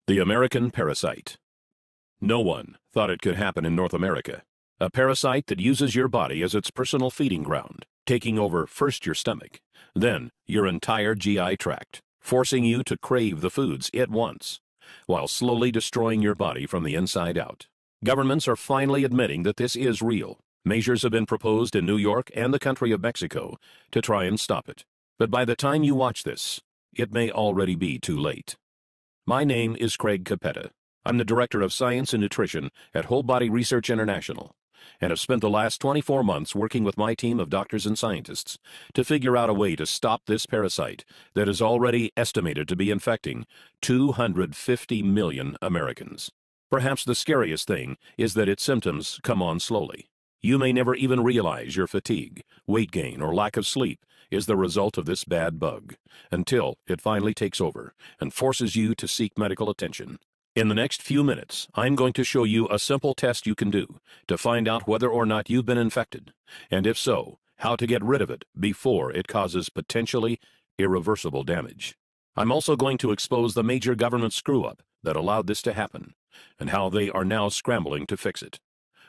The American parasite. No one thought it could happen in North America. A parasite that uses your body as its personal feeding ground, taking over first your stomach, then your entire GI tract, forcing you to crave the foods it wants, while slowly destroying your body from the inside out. Governments are finally admitting that this is real. Measures have been proposed in New York and the country of Mexico to try and stop it. But by the time you watch this, it may already be too late. My name is Craig Capetta. I'm the Director of Science and Nutrition at Whole Body Research International, and have spent the last 24 months working with my team of doctors and scientists to figure out a way to stop this parasite that is already estimated to be infecting 250 million Americans. Perhaps the scariest thing is that its symptoms come on slowly. You may never even realize your fatigue, weight gain, or lack of sleep is the result of this bad bug, until it finally takes over and forces you to seek medical attention. In the next few minutes, I'm going to show you a simple test you can do to find out whether or not you've been infected, and if so, how to get rid of it before it causes potentially irreversible damage. I'm also going to expose the major government screw-up that allowed this to happen, and how they are now scrambling to fix it.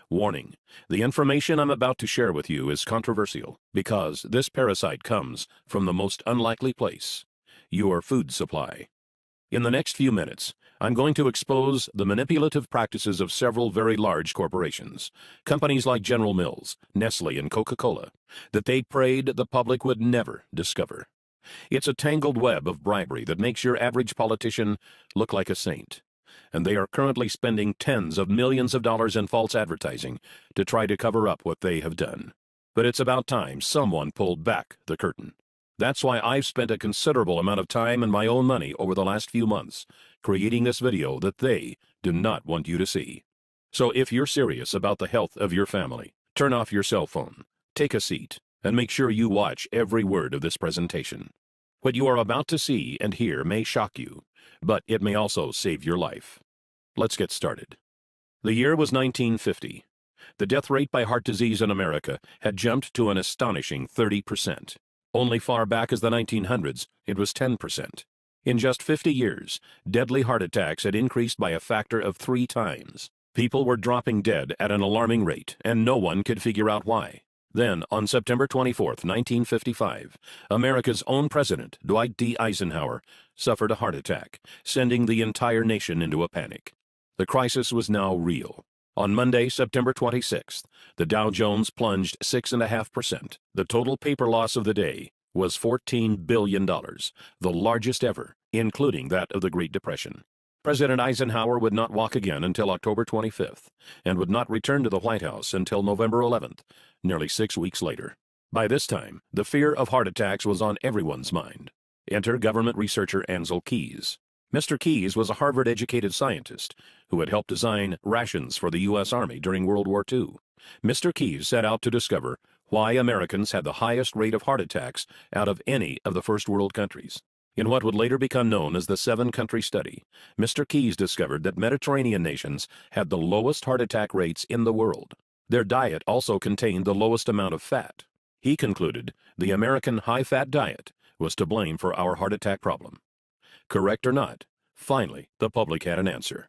Warning, the information I'm about to share with you is controversial because this parasite comes from the most unlikely place, your food supply. In the next few minutes, I'm going to expose the manipulative practices of several very large corporations, companies like General Mills, Nestle, and Coca-Cola, that they prayed the public would never discover. It's a tangled web of bribery that makes your average politician look like a saint, and they are currently spending tens of millions of dollars in false advertising to try to cover up what they have done. But it's about time someone pulled back the curtain. That's why I've spent a considerable amount of time and my own money over the last few months creating this video that they do not want you to see. So if you're serious about the health of your family, turn off your cell phone, take a seat, and make sure you watch every word of this presentation. What you are about to see and hear may shock you, but it may also save your life. Let's get started. The year was 1950. The death rate by heart disease in America had jumped to an astonishing 30%. Only far back as the 1900s, it was 10%. In just 50 years, deadly heart attacks had increased by a factor of 3 times. People were dropping dead at an alarming rate, and no one could figure out why. Then, on September 24, 1955, America's own president, Dwight D. Eisenhower, suffered a heart attack, sending the entire nation into a panic. The crisis was now real. On Monday, September 26th, the Dow Jones plunged 6.5%. The total paper loss of the day was $14 billion, the largest ever, including that of the Great Depression. President Eisenhower would not walk again until October 25th, and would not return to the White House until November 11th, nearly 6 weeks later. By this time, the fear of heart attacks was on everyone's mind. Enter government researcher Ancel Keys. Mr. Keys was a Harvard-educated scientist who had helped design rations for the U.S. Army during World War II. Mr. Keys set out to discover why Americans had the highest rate of heart attacks out of any of the first world countries. In what would later become known as the 7-country study, Mr. Keys discovered that Mediterranean nations had the lowest heart attack rates in the world. Their diet also contained the lowest amount of fat. He concluded the American high-fat diet was to blame for our heart attack problem. Correct or not, finally, the public had an answer.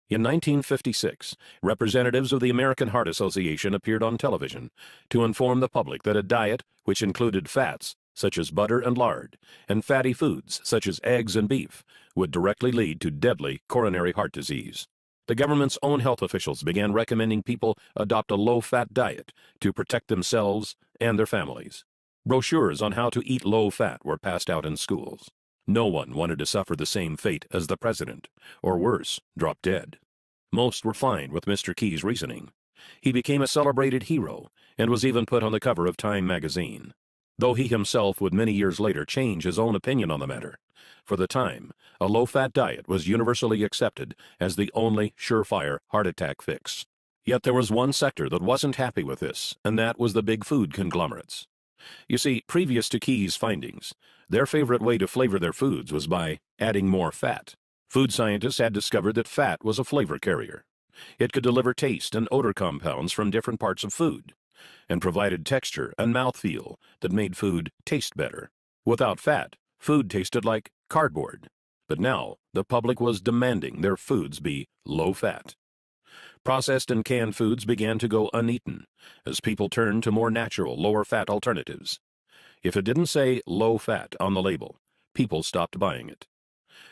In 1956, representatives of the American Heart Association appeared on television to inform the public that a diet which included fats, such as butter and lard, and fatty foods, such as eggs and beef, would directly lead to deadly coronary heart disease. The government's own health officials began recommending people adopt a low-fat diet to protect themselves and their families. Brochures on how to eat low-fat were passed out in schools. No one wanted to suffer the same fate as the president, or worse, drop dead. Most were fine with Mr. Keys' reasoning. He became a celebrated hero and was even put on the cover of Time magazine, though he himself would many years later change his own opinion on the matter. For the time, a low-fat diet was universally accepted as the only surefire heart attack fix. Yet there was one sector that wasn't happy with this, and that was the big food conglomerates. You see, previous to Keys' findings, their favorite way to flavor their foods was by adding more fat. Food scientists had discovered that fat was a flavor carrier. It could deliver taste and odor compounds from different parts of food, and provided texture and mouthfeel that made food taste better. Without fat, food tasted like cardboard. But now, the public was demanding their foods be low-fat. Processed and canned foods began to go uneaten as people turned to more natural, lower-fat alternatives. If it didn't say low-fat on the label, people stopped buying it.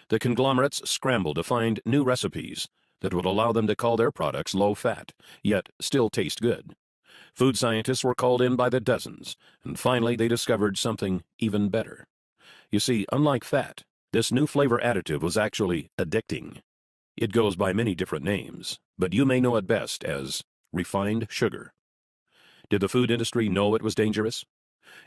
The conglomerates scrambled to find new recipes that would allow them to call their products low-fat, yet still taste good. Food scientists were called in by the dozens, and finally they discovered something even better. You see, unlike fat, this new flavor additive was actually addicting. It goes by many different names, but you may know it best as refined sugar. Did the food industry know it was dangerous?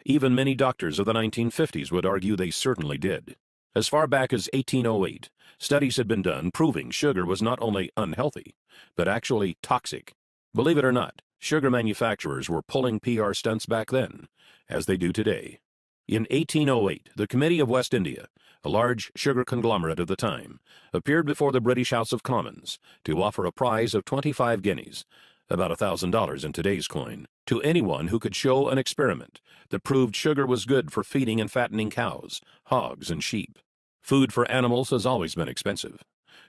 Even many doctors of the 1950s would argue they certainly did. As far back as 1808, studies had been done proving sugar was not only unhealthy, but actually toxic. Believe it or not, sugar manufacturers were pulling PR stunts back then, as they do today. In 1808, the Committee of West India, a large sugar conglomerate of the time, appeared before the British House of Commons to offer a prize of 25 guineas, about $1,000 in today's coin, to anyone who could show an experiment that proved sugar was good for feeding and fattening cows, hogs, and sheep. Food for animals has always been expensive.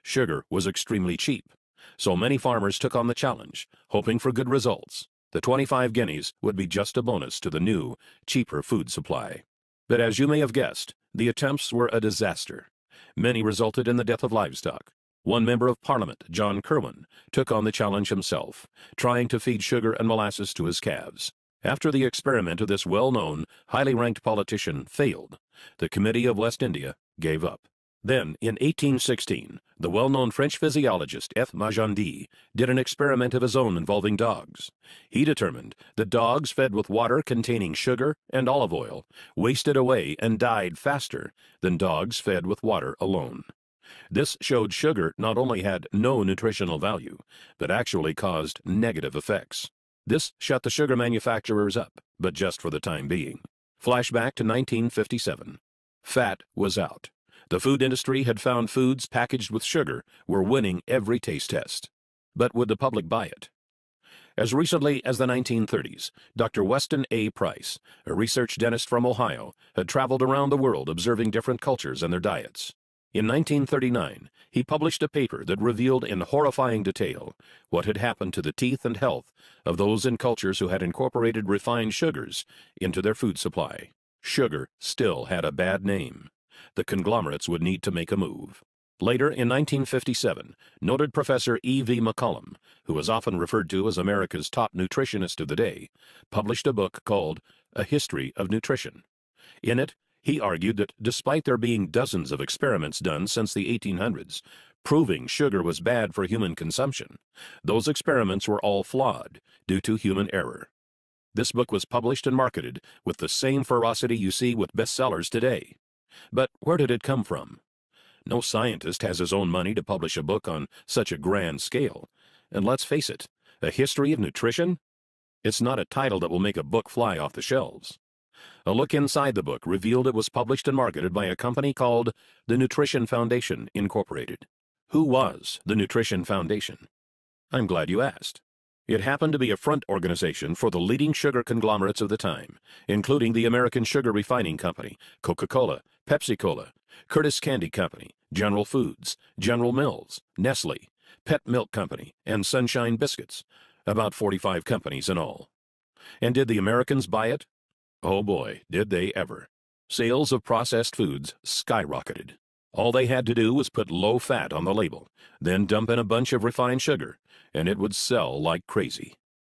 Sugar was extremely cheap, so many farmers took on the challenge, hoping for good results. The 25 guineas would be just a bonus to the new, cheaper food supply. But as you may have guessed, the attempts were a disaster. Many resulted in the death of livestock. One member of Parliament, John Kirwan, took on the challenge himself, trying to feed sugar and molasses to his calves. After the experiment of this well-known, highly ranked politician failed, the Committee of West India gave up. Then, in 1816, the well-known French physiologist F. Magendie did an experiment of his own involving dogs. He determined that dogs fed with water containing sugar and olive oil wasted away and died faster than dogs fed with water alone. This showed sugar not only had no nutritional value, but actually caused negative effects. This shut the sugar manufacturers up, but just for the time being. Flashback to 1957. Fat was out. The food industry had found foods packaged with sugar were winning every taste test. But would the public buy it? As recently as the 1930s, Dr. Weston A. Price, a research dentist from Ohio, had traveled around the world observing different cultures and their diets. In 1939, he published a paper that revealed in horrifying detail what had happened to the teeth and health of those in cultures who had incorporated refined sugars into their food supply. Sugar still had a bad name. The conglomerates would need to make a move. Later, in 1957, noted Professor E.V. McCollum, who was often referred to as America's top nutritionist of the day, published a book called A History of Nutrition. In it, he argued that despite there being dozens of experiments done since the 1800s, proving sugar was bad for human consumption, those experiments were all flawed due to human error. This book was published and marketed with the same ferocity you see with bestsellers today. But where did it come from? No scientist has his own money to publish a book on such a grand scale. And let's face it, A History of Nutrition? It's not a title that will make a book fly off the shelves. A look inside the book revealed it was published and marketed by a company called the Nutrition Foundation, Incorporated. Who was the Nutrition Foundation? I'm glad you asked. It happened to be a front organization for the leading sugar conglomerates of the time, including the American Sugar Refining Company, Coca-Cola, Pepsi-Cola, Curtis Candy Company, General Foods, General Mills, Nestle, Pet Milk Company, and Sunshine Biscuits, about 45 companies in all. And did the Americans buy it? Oh boy, did they ever. Sales of processed foods skyrocketed. All they had to do was put low fat on the label, then dump in a bunch of refined sugar, and it would sell like crazy.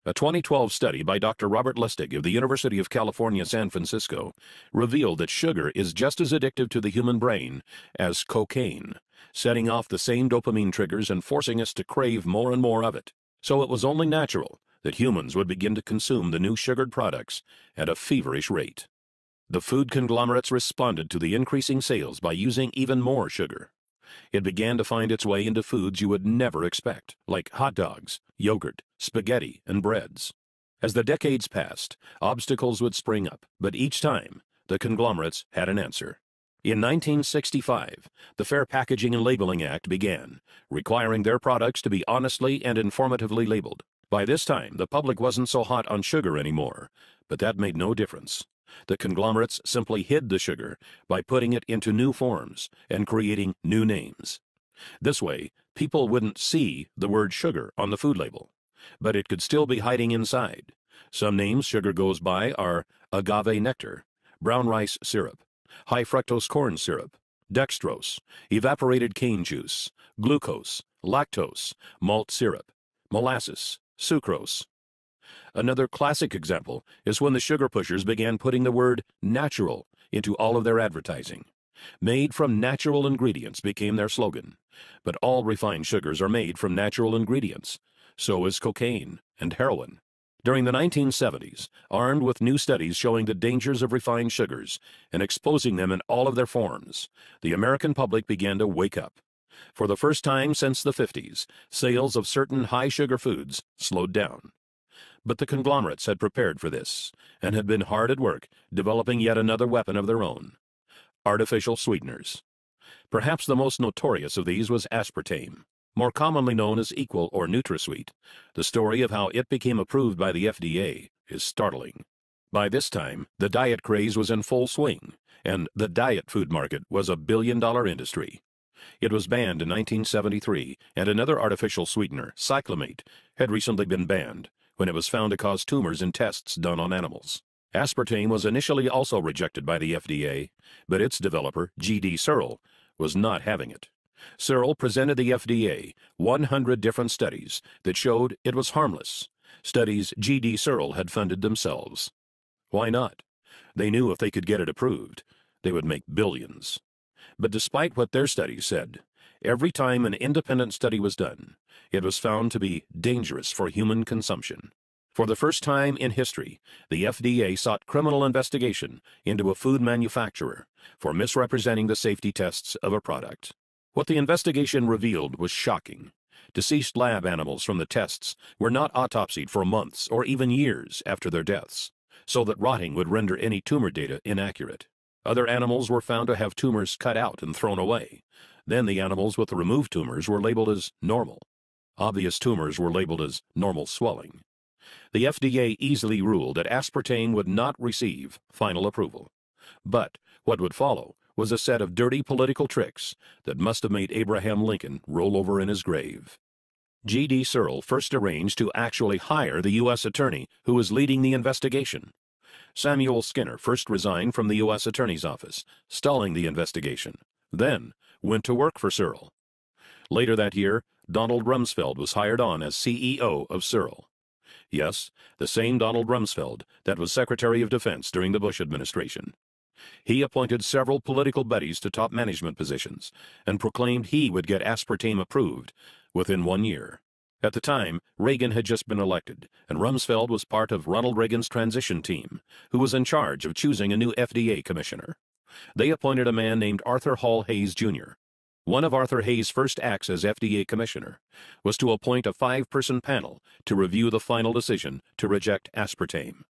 A 2012 study by Dr. Robert Lustig of the University of California, San Francisco, revealed that sugar is just as addictive to the human brain as cocaine, setting off the same dopamine triggers and forcing us to crave more and more of it. So it was only natural that humans would begin to consume the new sugared products at a feverish rate. The food conglomerates responded to the increasing sales by using even more sugar. It began to find its way into foods you would never expect, like hot dogs, yogurt, spaghetti, and breads. As the decades passed, obstacles would spring up, but each time, the conglomerates had an answer. In 1965, the Fair Packaging and Labeling Act began, requiring their products to be honestly and informatively labeled. By this time, the public wasn't so hot on sugar anymore, but that made no difference. The conglomerates simply hid the sugar by putting it into new forms and creating new names. This way, people wouldn't see the word sugar on the food label, but it could still be hiding inside. Some names sugar goes by are agave nectar, brown rice syrup, high fructose corn syrup, dextrose, evaporated cane juice, glucose, lactose, malt syrup, molasses, sucrose. Another classic example is when the sugar pushers began putting the word natural into all of their advertising. Made from natural ingredients became their slogan, but all refined sugars are made from natural ingredients. So is cocaine and heroin. During the 1970s, armed with new studies showing the dangers of refined sugars and exposing them in all of their forms, the American public began to wake up. For the first time since the 50s, sales of certain high-sugar foods slowed down. But the conglomerates had prepared for this and had been hard at work developing yet another weapon of their own: artificial sweeteners. Perhaps the most notorious of these was aspartame, more commonly known as Equal or NutraSweet. The story of how it became approved by the FDA is startling. By this time, the diet craze was in full swing, and the diet food market was a billion-dollar industry. It was banned in 1973, and another artificial sweetener, cyclamate, had recently been banned when it was found to cause tumors in tests done on animals. Aspartame was initially also rejected by the FDA, but its developer, G.D. Searle, was not having it. Searle presented the FDA 100 different studies that showed it was harmless, studies G.D. Searle had funded themselves. Why not? They knew if they could get it approved, they would make billions. But despite what their studies said, every time an independent study was done, it was found to be dangerous for human consumption. For the first time in history, the FDA sought criminal investigation into a food manufacturer for misrepresenting the safety tests of a product. What the investigation revealed was shocking. Deceased lab animals from the tests were not autopsied for months or even years after their deaths, so that rotting would render any tumor data inaccurate. Other animals were found to have tumors cut out and thrown away. Then the animals with the removed tumors were labeled as normal. Obvious tumors were labeled as normal swelling. The FDA easily ruled that aspartame would not receive final approval. But what would follow was a set of dirty political tricks that must have made Abraham Lincoln roll over in his grave. G.D. Searle first arranged to actually hire the U.S. attorney who was leading the investigation. Samuel Skinner first resigned from the U.S. Attorney's Office, stalling the investigation, then went to work for Searle. Later that year, Donald Rumsfeld was hired on as CEO of Searle. Yes, the same Donald Rumsfeld that was Secretary of Defense during the Bush administration. He appointed several political buddies to top management positions and proclaimed he would get aspartame approved within 1 year. At the time, Reagan had just been elected, and Rumsfeld was part of Ronald Reagan's transition team, who was in charge of choosing a new FDA commissioner. They appointed a man named Arthur Hall Hayes, Jr. One of Arthur Hayes' first acts as FDA commissioner was to appoint a 5-person panel to review the final decision to reject aspartame.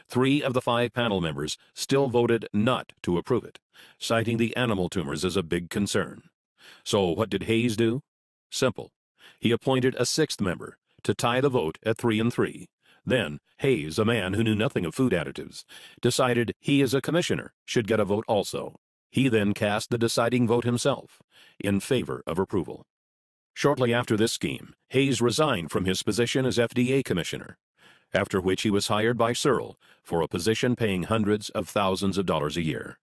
3 of the 5 panel members still voted not to approve it, citing the animal tumors as a big concern. So what did Hayes do? Simple. He appointed a 6th member to tie the vote at 3-3. Then Hayes, a man who knew nothing of food additives, decided he as a commissioner should get a vote also. He then cast the deciding vote himself, in favor of approval. Shortly after this scheme, Hayes resigned from his position as FDA commissioner, after which he was hired by Searle for a position paying hundreds of thousands of dollars a year.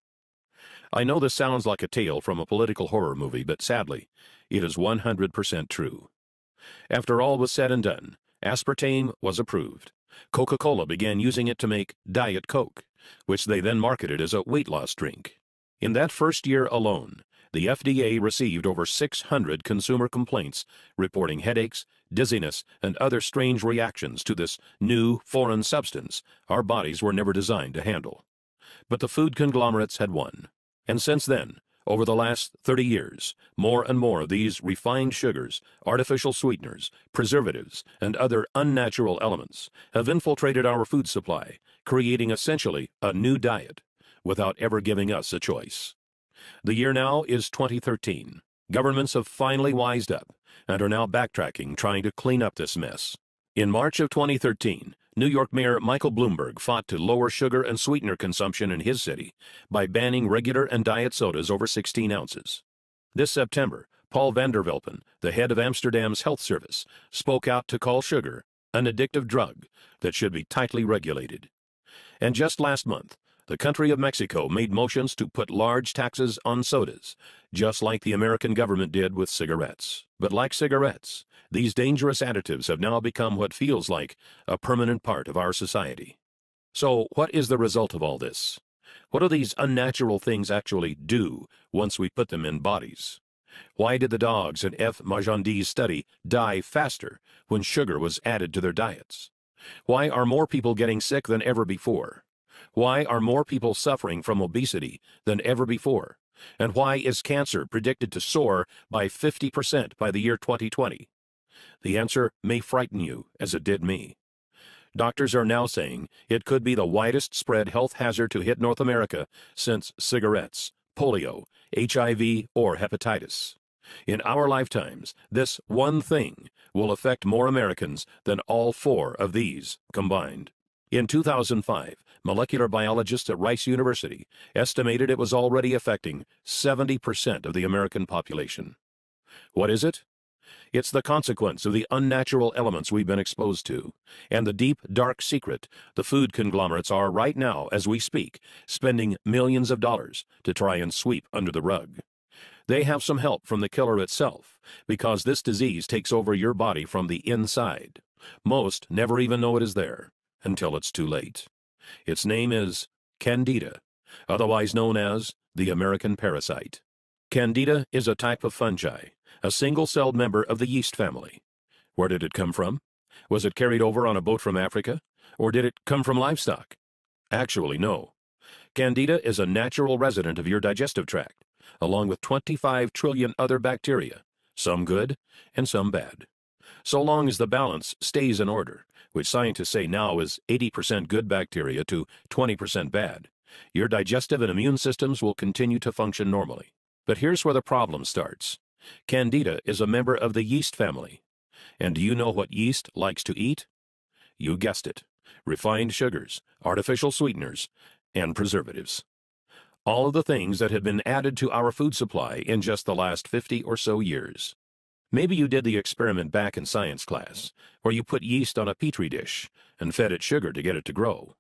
I know this sounds like a tale from a political horror movie, but sadly, it is 100% true. After all was said and done, aspartame was approved. Coca-Cola began using it to make Diet Coke, which they then marketed as a weight loss drink. In that first year alone, the FDA received over 600 consumer complaints reporting headaches, dizziness, and other strange reactions to this new, foreign substance our bodies were never designed to handle. But the food conglomerates had won. And since then, over the last 30 years, more and more of these refined sugars, artificial sweeteners, preservatives, and other unnatural elements have infiltrated our food supply, creating essentially a new diet, without ever giving us a choice. The year now is 2013. Governments have finally wised up and are now backtracking, trying to clean up this mess. In March of 2013, New York Mayor Michael Bloomberg fought to lower sugar and sweetener consumption in his city by banning regular and diet sodas over 16 ounces. This September, Paul van der Velpen, the head of Amsterdam's health service, spoke out to call sugar an addictive drug that should be tightly regulated. And just last month, the country of Mexico made motions to put large taxes on sodas, just like the American government did with cigarettes. But like cigarettes, these dangerous additives have now become what feels like a permanent part of our society. So, what is the result of all this? What do these unnatural things actually do once we put them in bodies? Why did the dogs in F. Magendie's study die faster when sugar was added to their diets? Why are more people getting sick than ever before? Why are more people suffering from obesity than ever before? And why is cancer predicted to soar by 50% by the year 2020? The answer may frighten you, as it did me. Doctors are now saying it could be the widest spread health hazard to hit North America since cigarettes, polio, HIV, or hepatitis. In our lifetimes, this one thing will affect more Americans than all four of these combined. In 2005, molecular biologists at Rice University estimated it was already affecting 70% of the American population. What is it? It's the consequence of the unnatural elements we've been exposed to, and the deep, dark secret the food conglomerates are right now, as we speak, spending millions of dollars to try and sweep under the rug. They have some help from the killer itself, because this disease takes over your body from the inside. Most never even know it is there, until it's too late. Its name is Candida, otherwise known as the American parasite. Candida is a type of fungi, a single-celled member of the yeast family. Where did it come from? Was it carried over on a boat from Africa? Or did it come from livestock? Actually, no. Candida is a natural resident of your digestive tract, along with 25 trillion other bacteria, some good and some bad. So long as the balance stays in order, which scientists say now is 80% good bacteria to 20% bad, your digestive and immune systems will continue to function normally. But here's where the problem starts. Candida is a member of the yeast family. And do you know what yeast likes to eat? You guessed it. Refined sugars, artificial sweeteners, and preservatives. All of the things that have been added to our food supply in just the last 50 or so years. Maybe you did the experiment back in science class, where you put yeast on a petri dish and fed it sugar to get it to grow.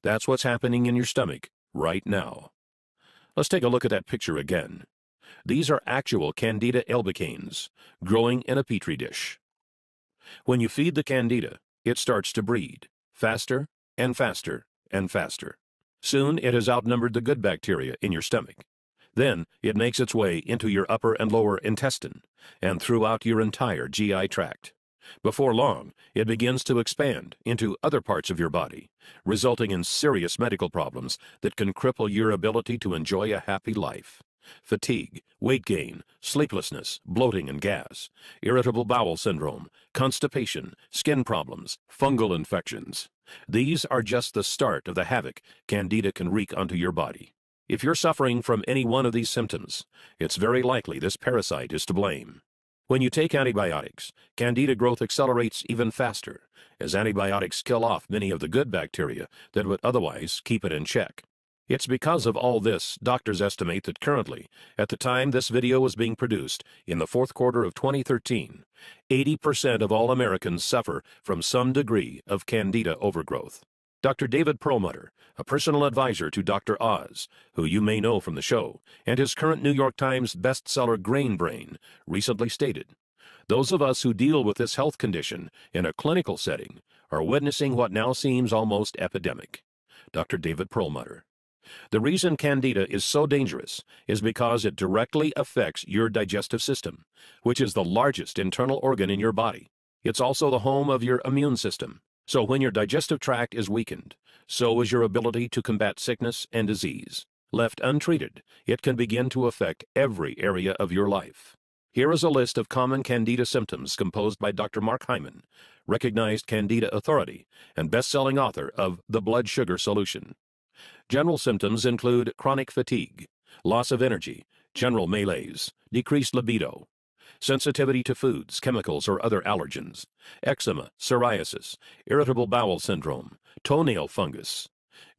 That's what's happening in your stomach right now. Let's take a look at that picture again. These are actual Candida albicans growing in a petri dish. When you feed the Candida, it starts to breed, faster and faster and faster. Soon it has outnumbered the good bacteria in your stomach. Then it makes its way into your upper and lower intestine and throughout your entire GI tract. Before long, it begins to expand into other parts of your body, resulting in serious medical problems that can cripple your ability to enjoy a happy life. Fatigue, weight gain, sleeplessness, bloating and gas, irritable bowel syndrome, constipation, skin problems, fungal infections. These are just the start of the havoc Candida can wreak onto your body. If you're suffering from any one of these symptoms, it's very likely this parasite is to blame. When you take antibiotics, Candida growth accelerates even faster, as antibiotics kill off many of the good bacteria that would otherwise keep it in check. It's because of all this, doctors estimate that currently, at the time this video was being produced, in the fourth quarter of 2013, 80% of all Americans suffer from some degree of Candida overgrowth. Dr. David Perlmutter, a personal advisor to Dr. Oz, who you may know from the show, and his current New York Times bestseller Grain Brain, recently stated, "Those of us who deal with this health condition in a clinical setting are witnessing what now seems almost epidemic." Dr. David Perlmutter. The reason Candida is so dangerous is because it directly affects your digestive system, which is the largest internal organ in your body. It's also the home of your immune system. So when your digestive tract is weakened, so is your ability to combat sickness and disease. Left untreated, it can begin to affect every area of your life. Here is a list of common Candida symptoms composed by Dr. Mark Hyman, recognized Candida authority and best-selling author of The Blood Sugar Solution. General symptoms include chronic fatigue, loss of energy, general malaise, decreased libido, sensitivity to foods, chemicals, or other allergens, eczema, psoriasis, irritable bowel syndrome, toenail fungus.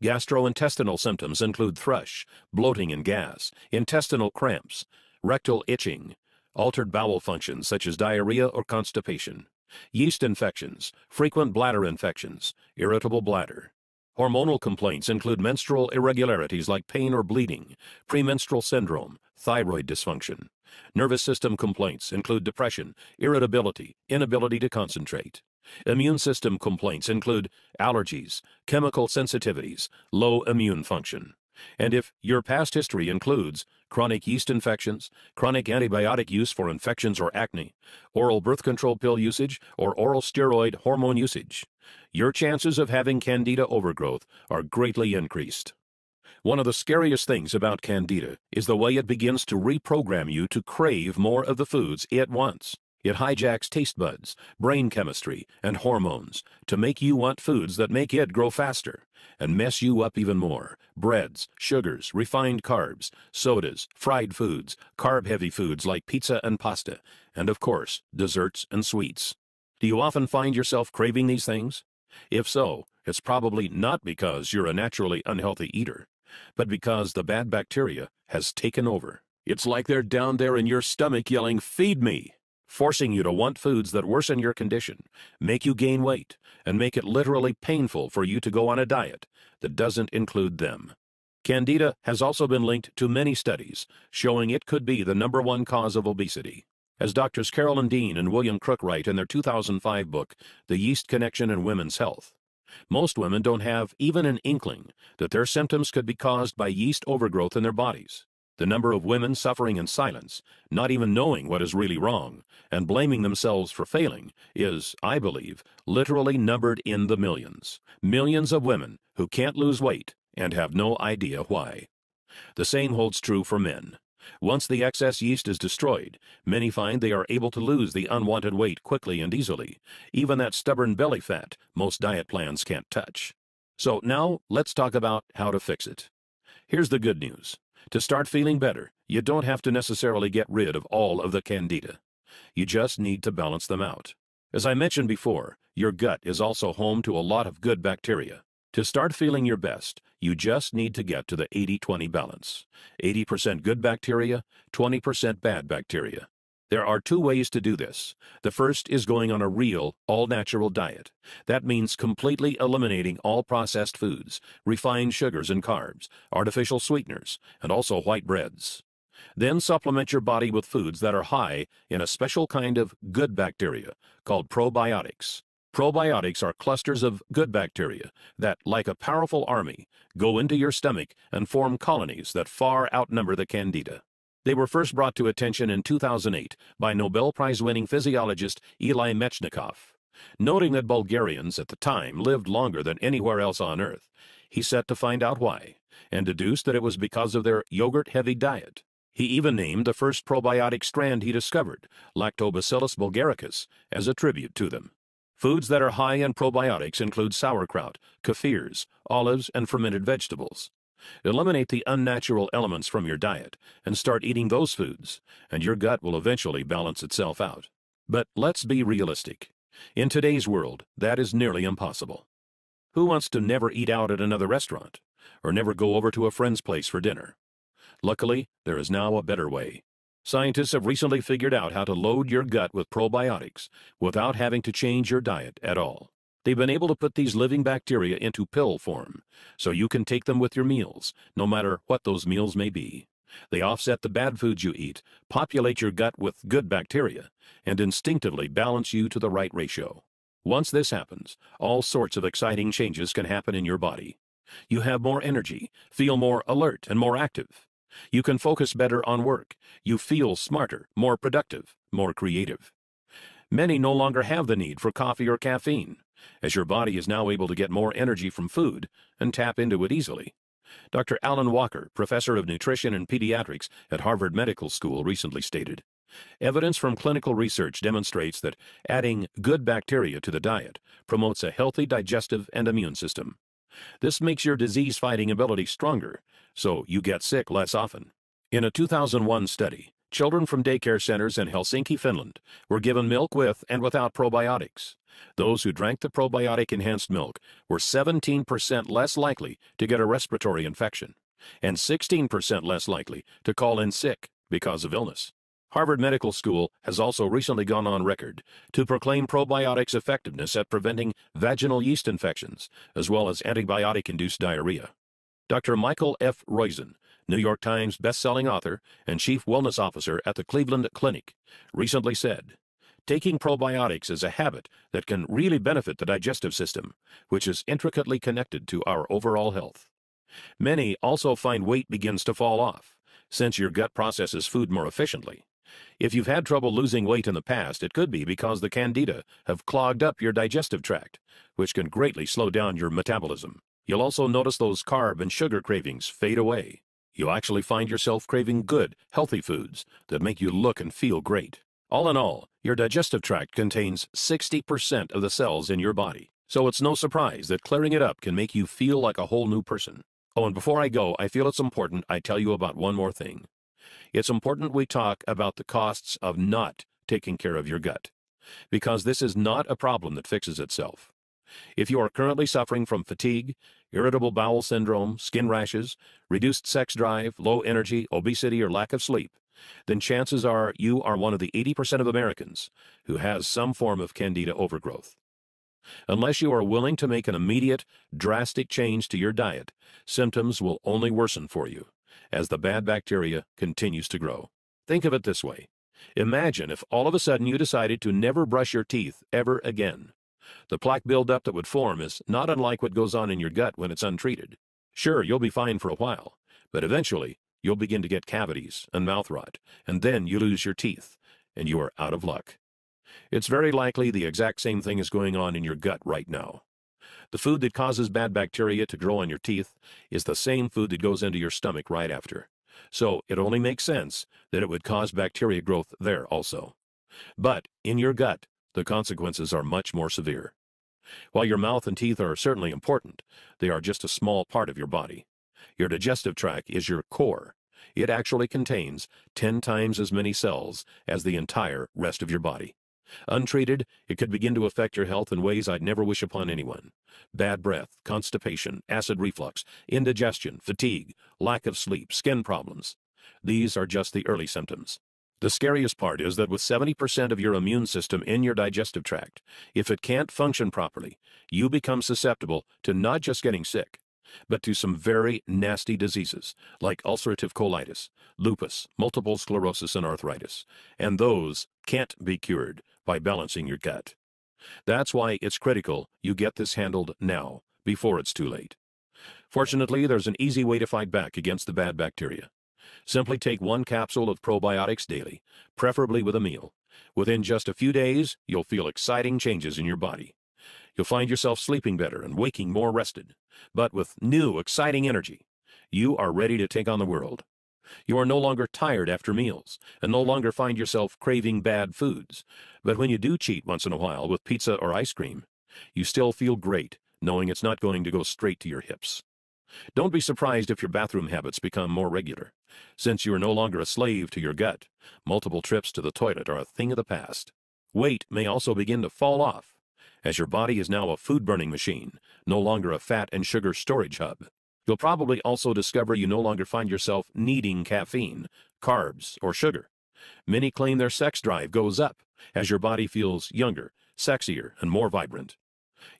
Gastrointestinal symptoms include thrush, bloating and gas, intestinal cramps, rectal itching, altered bowel functions such as diarrhea or constipation, yeast infections, frequent bladder infections, irritable bladder. Hormonal complaints include menstrual irregularities like pain or bleeding, premenstrual syndrome, thyroid dysfunction. Nervous system complaints include depression, irritability, inability to concentrate. Immune system complaints include allergies, chemical sensitivities, low immune function. And if your past history includes chronic yeast infections, chronic antibiotic use for infections or acne, oral birth control pill usage, or oral steroid hormone usage, your chances of having Candida overgrowth are greatly increased. One of the scariest things about Candida is the way it begins to reprogram you to crave more of the foods it wants. It hijacks taste buds, brain chemistry, and hormones to make you want foods that make it grow faster and mess you up even more. Breads, sugars, refined carbs, sodas, fried foods, carb-heavy foods like pizza and pasta, and of course, desserts and sweets. Do you often find yourself craving these things? If so, it's probably not because you're a naturally unhealthy eater, but because the bad bacteria has taken over. It's like they're down there in your stomach yelling, "Feed me!" forcing you to want foods that worsen your condition, make you gain weight, and make it literally painful for you to go on a diet that doesn't include them. Candida has also been linked to many studies showing it could be the #1 cause of obesity. As Doctors Carolyn Dean and William Crook write in their 2005 book, The Yeast Connection in Women's Health, most women don't have even an inkling that their symptoms could be caused by yeast overgrowth in their bodies. The number of women suffering in silence, not even knowing what is really wrong, and blaming themselves for failing is, I believe, literally numbered in the millions. Millions of women who can't lose weight and have no idea why. The same holds true for men. Once the excess yeast is destroyed, many find they are able to lose the unwanted weight quickly and easily, even that stubborn belly fat most diet plans can't touch. So now let's talk about how to fix it. Here's the good news. To start feeling better, you don't have to necessarily get rid of all of the Candida. You just need to balance them out. As I mentioned before, your gut is also home to a lot of good bacteria. To start feeling your best, you just need to get to the 80-20 balance. 80% good bacteria, 20% bad bacteria. There are two ways to do this. The first is going on a real, all-natural diet. That means completely eliminating all processed foods, refined sugars and carbs, artificial sweeteners, and also white breads. Then supplement your body with foods that are high in a special kind of good bacteria called probiotics. Probiotics are clusters of good bacteria that, like a powerful army, go into your stomach and form colonies that far outnumber the Candida. They were first brought to attention in 2008 by Nobel Prize-winning physiologist Eli Mechnikov. Noting that Bulgarians at the time lived longer than anywhere else on Earth, he set to find out why, and deduced that it was because of their yogurt-heavy diet. He even named the first probiotic strand he discovered, Lactobacillus bulgaricus, as a tribute to them. Foods that are high in probiotics include sauerkraut, kefirs, olives, and fermented vegetables. Eliminate the unnatural elements from your diet and start eating those foods, and your gut will eventually balance itself out. But let's be realistic. In today's world, that is nearly impossible. Who wants to never eat out at another restaurant, or never go over to a friend's place for dinner? Luckily, there is now a better way. Scientists have recently figured out how to load your gut with probiotics without having to change your diet at all. They've been able to put these living bacteria into pill form, so you can take them with your meals, no matter what those meals may be. They offset the bad foods you eat, populate your gut with good bacteria, and instinctively balance you to the right ratio. Once this happens, all sorts of exciting changes can happen in your body. You have more energy, feel more alert and more active. You can focus better on work. You feel smarter, more productive, more creative. Many no longer have the need for coffee or caffeine, as your body is now able to get more energy from food and tap into it easily. Dr. Alan Walker, professor of nutrition and pediatrics at Harvard Medical School, recently stated, "Evidence from clinical research demonstrates that adding good bacteria to the diet promotes a healthy digestive and immune system. This makes your disease-fighting ability stronger, so you get sick less often." In a 2001 study, Children from daycare centers in Helsinki, Finland, were given milk with and without probiotics. Those who drank the probiotic-enhanced milk were 17% less likely to get a respiratory infection and 16% less likely to call in sick because of illness. Harvard Medical School has also recently gone on record to proclaim probiotics' effectiveness at preventing vaginal yeast infections, as well as antibiotic-induced diarrhea. Dr. Michael F. Roizen, New York Times best-selling author and chief wellness officer at the Cleveland Clinic, recently said, "Taking probiotics is a habit that can really benefit the digestive system, which is intricately connected to our overall health." Many also find weight begins to fall off, since your gut processes food more efficiently. If you've had trouble losing weight in the past, it could be because the Candida have clogged up your digestive tract, which can greatly slow down your metabolism. You'll also notice those carb and sugar cravings fade away. You actually find yourself craving good, healthy foods that make you look and feel great. All in all, your digestive tract contains 60% of the cells in your body, so it's no surprise that clearing it up can make you feel like a whole new person. Oh, and before I go, I feel it's important I tell you about one more thing. It's important we talk about the costs of not taking care of your gut, because this is not a problem that fixes itself. If you are currently suffering from fatigue, irritable bowel syndrome, skin rashes, reduced sex drive, low energy, obesity, or lack of sleep, then chances are you are one of the 80% of Americans who has some form of Candida overgrowth. Unless you are willing to make an immediate, drastic change to your diet, symptoms will only worsen for you as the bad bacteria continues to grow. Think of it this way. Imagine if all of a sudden you decided to never brush your teeth ever again. The plaque buildup that would form is not unlike what goes on in your gut when it's untreated. Sure, you'll be fine for a while, but eventually you'll begin to get cavities and mouth rot, and then you lose your teeth, and you are out of luck. It's very likely the exact same thing is going on in your gut right now. The food that causes bad bacteria to grow on your teeth is the same food that goes into your stomach right after. So it only makes sense that it would cause bacteria growth there also. But in your gut, the consequences are much more severe. While your mouth and teeth are certainly important, they are just a small part of your body. Your digestive tract is your core. It actually contains 10 times as many cells as the entire rest of your body. Untreated, it could begin to affect your health in ways I'd never wish upon anyone. Bad breath, constipation, acid reflux, indigestion, fatigue, lack of sleep, skin problems. These are just the early symptoms. The scariest part is that with 70% of your immune system in your digestive tract, if it can't function properly, you become susceptible to not just getting sick, but to some very nasty diseases like ulcerative colitis, lupus, multiple sclerosis, and arthritis. And those can't be cured by balancing your gut. That's why it's critical you get this handled now, before it's too late. Fortunately, there's an easy way to fight back against the bad bacteria. Simply take 1 capsule of probiotics daily, preferably with a meal. Within just a few days, you'll feel exciting changes in your body. You'll find yourself sleeping better and waking more rested, but with new, exciting energy. You are ready to take on the world. You are no longer tired after meals and no longer find yourself craving bad foods. But when you do cheat once in a while with pizza or ice cream, you still feel great knowing it's not going to go straight to your hips. Don't be surprised if your bathroom habits become more regular. Since you are no longer a slave to your gut, multiple trips to the toilet are a thing of the past. Weight may also begin to fall off, as your body is now a food-burning machine, no longer a fat and sugar storage hub. You'll probably also discover you no longer find yourself needing caffeine, carbs, or sugar. Many claim their sex drive goes up as your body feels younger, sexier, and more vibrant.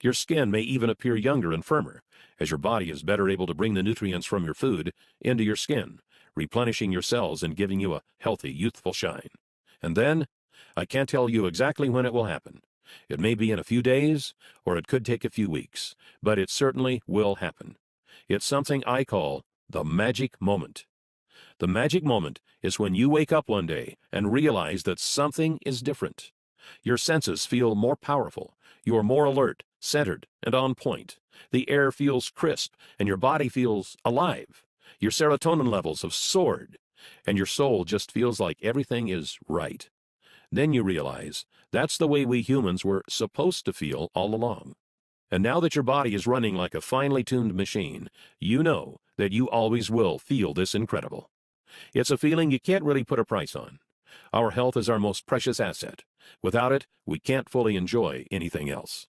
Your skin may even appear younger and firmer, as your body is better able to bring the nutrients from your food into your skin, replenishing your cells and giving you a healthy, youthful shine. And then, I can't tell you exactly when it will happen. It may be in a few days, or it could take a few weeks, but it certainly will happen. It's something I call the magic moment. The magic moment is when you wake up one day and realize that something is different. Your senses feel more powerful. You are more alert, centered, and on point. The air feels crisp, and your body feels alive. Your serotonin levels have soared, and your soul just feels like everything is right. Then you realize that's the way we humans were supposed to feel all along. And now that your body is running like a finely tuned machine, you know that you always will feel this incredible. It's a feeling you can't really put a price on. Our health is our most precious asset. Without it, we can't fully enjoy anything else.